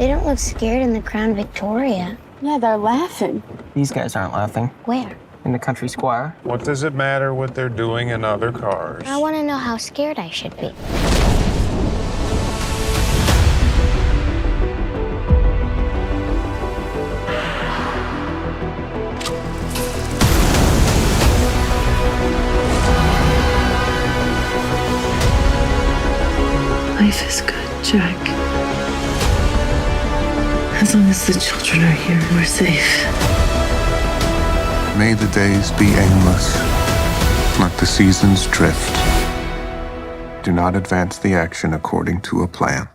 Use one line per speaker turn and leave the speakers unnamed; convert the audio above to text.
They don't look scared in the Crown Victoria.
Yeah, they're laughing.
These guys aren't laughing.
Where?
In the country square.
What does it matter what they're doing in other cars?
I want to know how scared I should be.
Life is good, Jack. As long as the children are here, we're safe.
May the days be aimless. Let the seasons drift. Do not advance the action according to a plan.